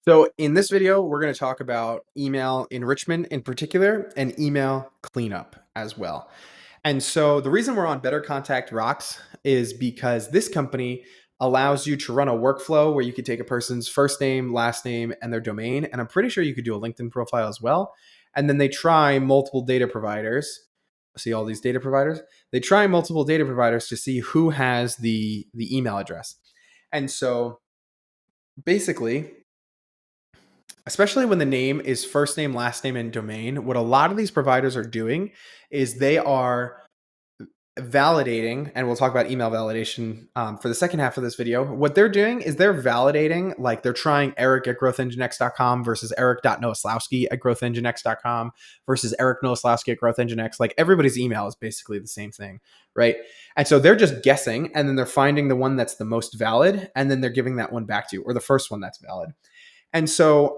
So in this video, we're going to talk about email enrichment in particular and email cleanup as well. And so the reason we're on Better Contact Rocks is because this company allows you to run a workflow where you could take a person's first name, last name, and their domain. And I'm pretty sure you could do a LinkedIn profile as well. And then they try multiple data providers. See all these data providers? They try multiple data providers to see who has the email address. And so basically, especially when the name is first name, last name, and domain, what a lot of these providers are doing is they are validating, and we'll talk about email validation for the second half of this video. What they're doing is they're validating, like they're trying Eric at growthenginex.com versus Eric.Nowoslowski at growthenginex.com versus Eric Nowoslowski at growthenginex. Like everybody's email is basically the same thing, right? And so they're just guessing, and then they're finding the one that's the most valid, and then they're giving that one back to you, or the first one that's valid. And so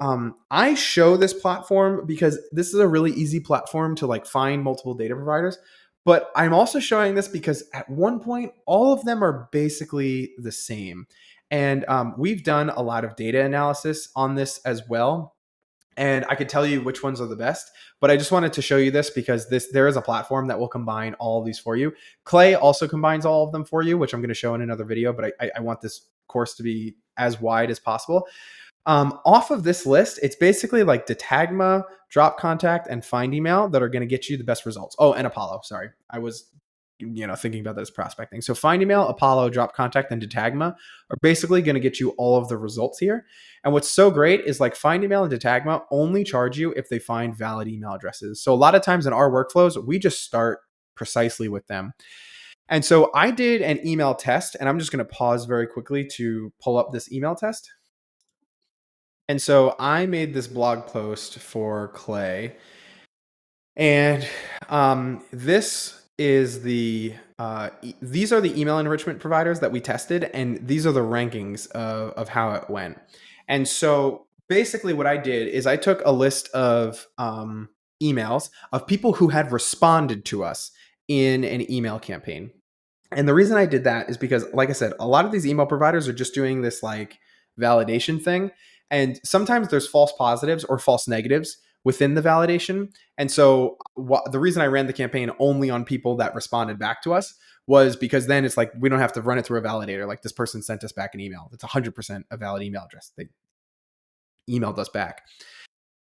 I show this platform because this is a really easy platform to like find multiple data providers. But I'm also showing this because at one point, all of them are basically the same. And we've done a lot of data analysis on this as well. And I could tell you which ones are the best, but I just wanted to show you this because there is a platform that will combine all of these for you. Clay also combines all of them for you, which I'm going to show in another video, but I want this course to be as wide as possible. Off of this list, it's basically like Datagma, Drop Contact, and Find Email that are going to get you the best results. Oh, and Apollo. Sorry, I was thinking about that as prospecting. So Find Email, Apollo, Drop Contact, and Datagma are basically going to get you all of the results here. And what's so great is like Find Email and Datagma only charge you if they find valid email addresses. So a lot of times in our workflows, we just start precisely with them. And so I did an email test, and I'm just going to pause very quickly to pull up this email test. And so I made this blog post for Clay, and this is these are the email enrichment providers that we tested, and these are the rankings of how it went. And so basically, what I did is I took a list of emails of people who had responded to us in an email campaign. And the reason I did that is because, like I said, a lot of these email providers are just doing this like validation thing. And sometimes there's false positives or false negatives within the validation. And so the reason I ran the campaign only on people that responded back to us was because then it's like we don't have to run it through a validator. Like this person sent us back an email. It's 100% a valid email address. They emailed us back.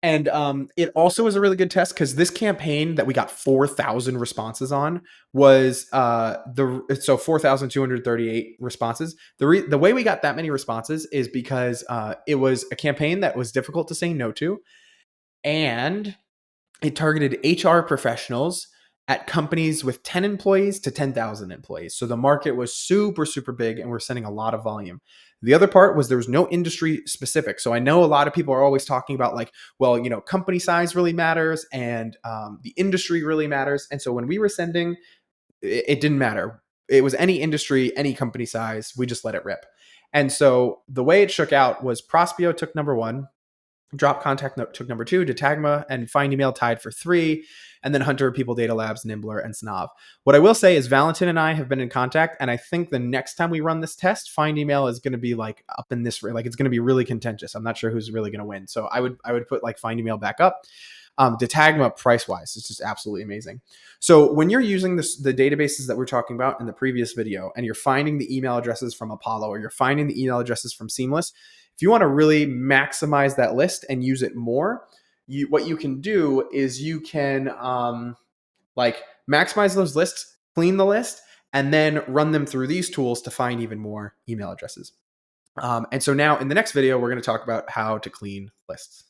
And it also was a really good test because this campaign that we got 4,000 responses on was 4,238 responses. The way we got that many responses is because it was a campaign that was difficult to say no to, and it targeted HR professionals at companies with 10 employees to 10,000 employees. So the market was super, super big, and we're sending a lot of volume. The other part was there was no industry specific. So I know a lot of people are always talking about like, well, company size really matters, and the industry really matters. And so when we were sending, it didn't matter. It was any industry, any company size. We just let it rip. And so the way it shook out was Prospeo took number one, Drop Contact took number two, Datagma and Find Email tied for three, and then Hunter, People Data Labs, Nimbler, and Snav. What I will say is Valentin and I have been in contact, and I think the next time we run this test, Find Email is going to be like up in this, like it's going to be really contentious. I'm not sure who's really going to win. So I would put like Find Email back up. Datagma price wise, it's just absolutely amazing. So when you're using the databases that we're talking about in the previous video, and you're finding the email addresses from Apollo, or you're finding the email addresses from Seamless, if you want to really maximize that list and use it more, what you can do is you can like maximize those lists, clean the list, and then run them through these tools to find even more email addresses. And so now in the next video, we're going to talk about how to clean lists.